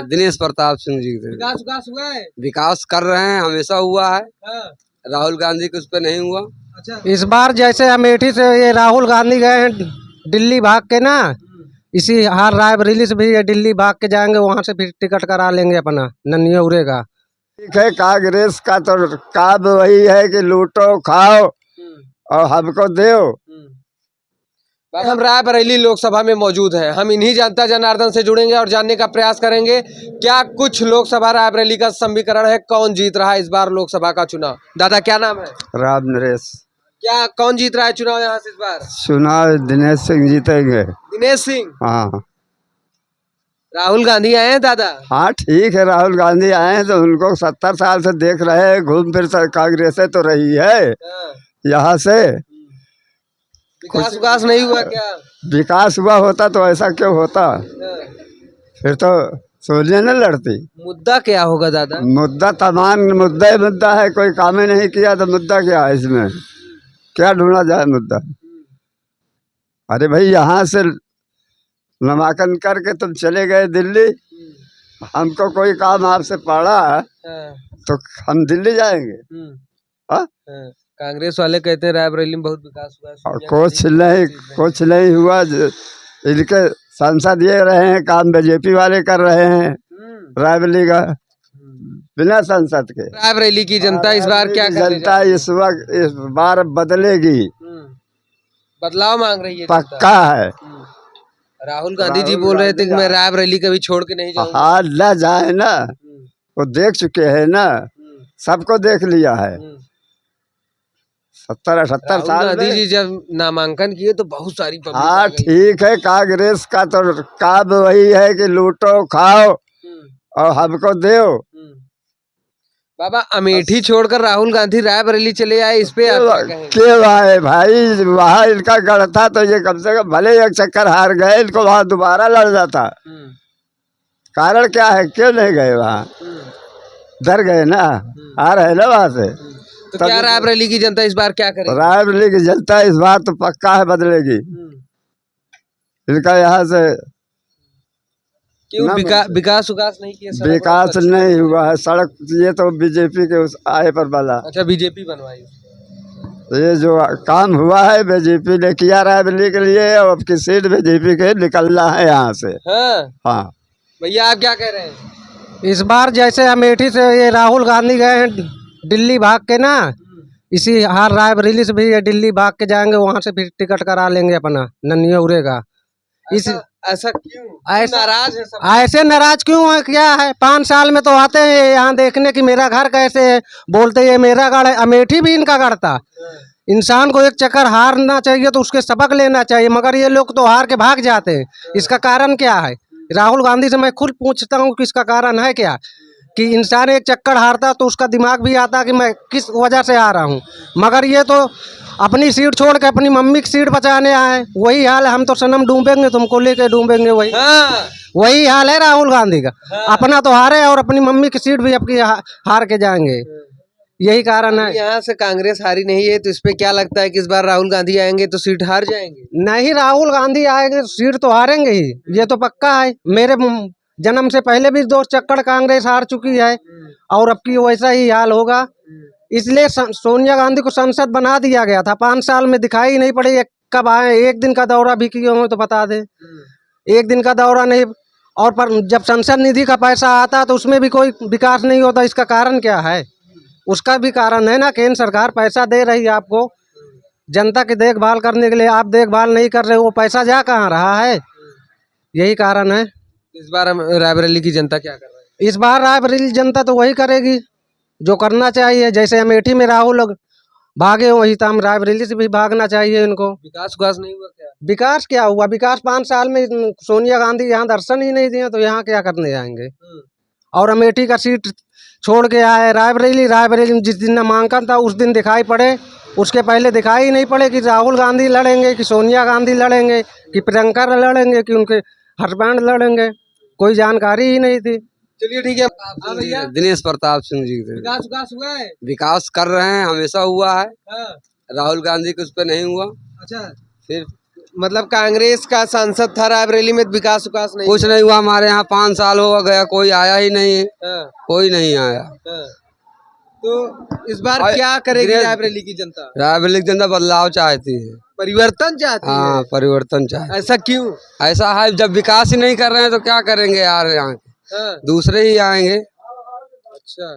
दिनेश प्रताप सिंह जी थे। विकास विकास हुआ है? विकास कर रहे हैं, हमेशा हुआ है। हाँ। राहुल गांधी के उस पर नहीं हुआ। अच्छा। इस बार जैसे अमेठी से ये राहुल गांधी गए हैं दिल्ली भाग के ना, इसी हार रायबरेली से भी ये दिल्ली भाग के जाएंगे, वहाँ से फिर टिकट करा लेंगे अपना नन्ही का। ठीक है, कांग्रेस का तो काम वही है कि लूटो खाओ और हमको दो। हम रायबरेली लोकसभा में मौजूद हैं। हम इन्हीं जनता जनार्दन से जुड़ेंगे और जानने का प्रयास करेंगे क्या कुछ लोकसभा रायबरेली का समीकरण है, कौन जीत रहा है इस बार लोकसभा का चुनाव। दादा क्या नाम है? राम नरेश। क्या कौन जीत रहा है चुनाव यहाँ से इस बार? चुनाव दिनेश सिंह जीतेंगे। दिनेश सिंह? हाँ। राहुल गांधी आए हैं दादा? हाँ ठीक है, राहुल गांधी आए हैं तो उनको 70 साल से देख रहे हैं, घूम फिर कांग्रेस तो रही है यहाँ से। विकास नहीं हुआ क्या? विकास हुआ होता तो ऐसा क्यों होता? फिर तो सोनिया न लड़ती। मुद्दा क्या होगा दादा? मुद्दा तमाम मुद्दा है, कोई काम ही नहीं किया तो मुद्दा क्या है इसमें? क्या ढूंढा जाए मुद्दा? अरे भाई यहाँ से नामांकन करके तुम चले गए दिल्ली, हमको कोई काम आपसे पड़ा तो हम दिल्ली जाएंगे। हाँ? कांग्रेस वाले कहते हैं रायबरेली में बहुत विकास हुआ। कुछ नहीं हुआ। इनके सांसद ये रहे हैं, काम बीजेपी वाले कर रहे हैं रायबरेली का, बिना सांसद के। रायबरेली की जनता इस बार क्या जनता इस बार बदलेगी, बदलाव मांग रही है, पक्का है। राहुल गांधी जी बोल रहे थे कि मैं रायबरेली कभी छोड़ के नहीं जाऊंगा। हाँ न जाए ना, वो देख चुके हैं ना, सबको देख लिया है। 70-78 साल गांधी जी जब नामांकन किए तो बहुत सारी पब्लिक। हाँ ठीक है, कांग्रेस का तो काम वही है कि लूटो खाओ और हमको दो। बाबा अमेठी छोड़कर राहुल गांधी रायबरेली चले आए, इस पे क्यों आए भाई? वहाँ इनका गढ़ था तो ये कम से कम भले एक चक्कर हार गए, इनको वहाँ दोबारा लड़ जाता। कारण क्या है, क्यों नहीं गए वहाँ? डर गए ना, आ रहे ना वहाँ से। तो क्या रायबरेली की जनता इस बार क्या करेगी? रायबरेली की जनता इस बार तो पक्का है बदलेगी। इनका यहाँ से क्यों विकास नहीं किया? विकास नहीं हुआ है। सड़क ये तो बीजेपी के उस आए पर बना। अच्छा, बीजेपी बनवाई। ये जो काम हुआ है बीजेपी ने किया रायबरेली के लिए, अब की सीट बीजेपी के निकलना है यहाँ से। हाँ भैया आप क्या कह रहे हैं? इस बार जैसे अमेठी से ये राहुल गांधी गए हैं दिल्ली भाग के ना, इसी हार रायबरेली से भी ये दिल्ली भाग के जाएंगे, वहाँ से फिर टिकट करा लेंगे अपना नन्ही का। ऐसा क्यों? नाराज है सब? ऐसे नाराज क्यों है? क्या है, 5 साल में तो आते हैं यहाँ देखने की मेरा घर कैसे है, बोलते ये मेरा गढ़ है। अमेठी भी इनका गढ़ था। इंसान को एक चक्कर हारना चाहिए तो उसके सबक लेना चाहिए, मगर ये लोग तो हार के भाग जाते हैं। इसका कारण क्या है? राहुल गांधी से मैं खुद पूछता हूँ कि इसका कारण है क्या, कि इंसान एक चक्कर हारता तो उसका दिमाग भी आता कि मैं किस वजह से आ रहा हूँ, मगर ये तो अपनी सीट छोड़ के अपनी मम्मी की सीट बचाने आए। वही हाल है, हम तो सनम डूबेंगे तुमको लेके डूबेंगे, वही हाल है राहुल गांधी का। अपना तो हारे और अपनी मम्मी की सीट भी अपनी हार के जाएंगे, यही कारण है। यहाँ से कांग्रेस हारी नहीं है तो इस पे क्या लगता है कि इस बार राहुल गांधी आएंगे तो सीट हार जाएंगे? नहीं, राहुल गांधी आएंगे तो सीट तो हारेंगे ही, ये तो पक्का है। मेरे जन्म से पहले भी 2 चक्कर कांग्रेस हार चुकी है और अब की वैसा ही हाल होगा। इसलिए सोनिया गांधी को संसद बना दिया गया था। 5 साल में दिखाई नहीं पड़ी, कब आए? 1 दिन का दौरा भी किए हो तो बता दे। 1 दिन का दौरा नहीं, और पर जब संसद निधि का पैसा आता तो उसमें भी कोई विकास नहीं होता। इसका कारण क्या है? उसका भी कारण है ना, केंद्र सरकार पैसा दे रही है आपको जनता की देखभाल करने के लिए, आप देखभाल नहीं कर रहे, वो पैसा जा कहाँ रहा है? यही कारण है। इस बार रायबरेली की जनता क्या कर रही है? इस बार रायबरेली जनता तो वही करेगी जो करना चाहिए। जैसे अमेठी में राहुल भागे वही तो हम रायबरेली से भी भागना चाहिए इनको। विकास नहीं हुआ क्या? विकास क्या हुआ? विकास 5 साल में सोनिया गांधी यहाँ दर्शन ही नहीं दिए तो यहाँ क्या करने जाएंगे? और अमेठी का सीट छोड़ के आए रायबरेली में जिस दिन नामांकन था उस दिन दिखाई पड़े, उसके पहले दिखाई नहीं पड़े कि राहुल गांधी लड़ेंगे, कि सोनिया गांधी लड़ेंगे, कि प्रियंका लड़ेंगे, कि उनके हस्बैंड लड़ेंगे, कोई जानकारी ही नहीं थी। चलिए ठीक है। दिनेश प्रताप सिंह जी थे। विकास हुआ है? विकास कर रहे हैं, हमेशा हुआ है। राहुल गांधी के उस पर नहीं हुआ। अच्छा, फिर मतलब कांग्रेस का सांसद था रायबरेली में, विकास विकास नहीं कुछ नहीं हुआ हमारे यहाँ, 5 साल हो गया, कोई आया ही नहीं है, हाँ, कोई नहीं आया। हाँ। तो इस बार और क्या करेगी ग्रेस- रायबरेली की जनता? रायबरेली की जनता बदलाव चाहती है। परिवर्तन चाहती हाँ, है। परिवर्तन चाहती ऐसा क्यों? है। ऐसा है, जब विकास ही नहीं कर रहे हैं तो क्या करेंगे यार, यहाँ के हाँ, दूसरे ही आएंगे। अच्छा,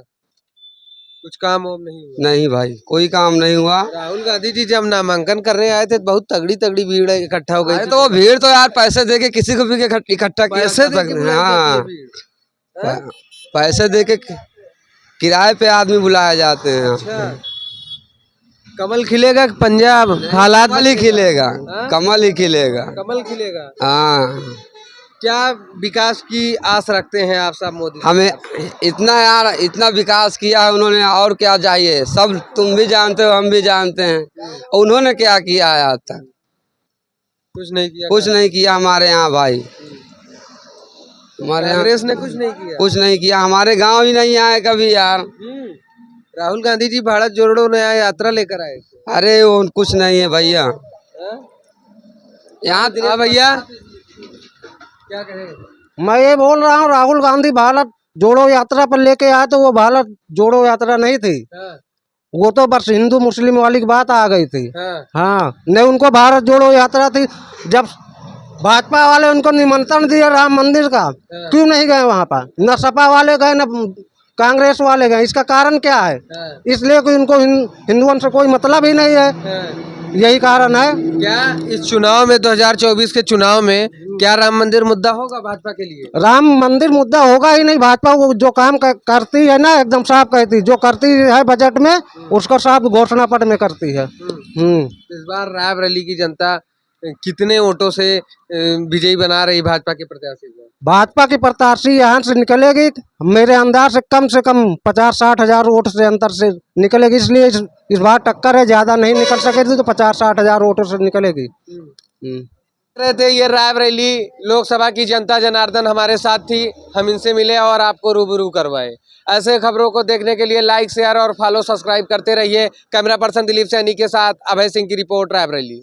कुछ काम वाम नहीं हुआ? नहीं भाई, कोई काम नहीं हुआ। राहुल गांधी जी जब नामांकन करने आए थे तो बहुत तगड़ी तगड़ी भीड़ इकट्ठा हो गई अरे थी। तो वो भीड़ तो यार पैसे दे के किसी को भी इकट्ठा किया पैसे जा दे के सकते हैं। बुलाई हाँ, जाती है भीड़। हाँ? पैसे दे के किराए पे आदमी बुलाए जाते हैं। अच्छा, कमल खिलेगा कि पंजाब हालात कमल ही खिलेगा, हाँ? कमल ही खिलेगा। कमल खिलेगा। हाँ, क्या विकास की आस रखते हैं आप सब मोदी से? हमें इतना यार, इतना विकास किया है उन्होंने, और क्या चाहिए। सब तुम भी जानते हो, हम भी जानते हैं, उन्होंने क्या किया है आज तक? कुछ नहीं किया। कुछ नहीं किया हमारे यहाँ भाई, हमारे यहाँ कांग्रेस ने कुछ नहीं किया। कुछ नहीं किया। हमारे गांव ही नहीं आए कभी यार। राहुल गांधी जी भारत जोड़ो नया यात्रा लेकर आए थे। अरे वो कुछ नहीं है भैया हाँ? यहाँ। हाँ भैया, क्या कहें? मैं ये बोल रहा हूँ, राहुल गांधी भारत जोड़ो यात्रा पर लेके आए तो वो भारत जोड़ो यात्रा नहीं थी, हाँ, वो तो बस हिंदू मुस्लिम वाली की बात आ गई थी। हाँ, हाँ, नहीं उनको भारत जोड़ो यात्रा थी। जब भाजपा वाले उनको निमंत्रण दिया राम मंदिर का, क्यों नहीं गए वहाँ पर? न सपा वाले गए न कांग्रेस वाले गए। इसका कारण क्या है? हाँ, इसलिए कि उनको हिंदुओं से कोई मतलब ही नहीं है, हाँ। यही कारण है। क्या इस चुनाव में 2024 के चुनाव में क्या राम मंदिर मुद्दा होगा भाजपा के लिए? राम मंदिर मुद्दा होगा ही नहीं। भाजपा वो जो काम करती है ना, एकदम साफ कहती, जो करती है बजट में उसका साफ घोषणा पत्र में करती है। इस बार रायबरेली की जनता कितने वोटों से विजयी बना रही भाजपा के प्रत्याशी को? भाजपा की प्रत्याशी यहाँ से निकलेगी मेरे अंदाज से कम 50-60 हजार वोट से अंतर से निकलेगी। इसलिए इस बार टक्कर है, ज्यादा नहीं निकल सकेगी तो 50-60 हजार वोटों से निकलेगी। रहे थे ये रायबरेली लोकसभा की जनता जनार्दन हमारे साथ थी, हम इनसे मिले और आपको रूबरू करवाए। ऐसे खबरों को देखने के लिए लाइक शेयर और फॉलो सब्सक्राइब करते रहिए। कैमरा पर्सन दिलीप सैनी के साथ अभय सिंह की रिपोर्ट, रायबरेली।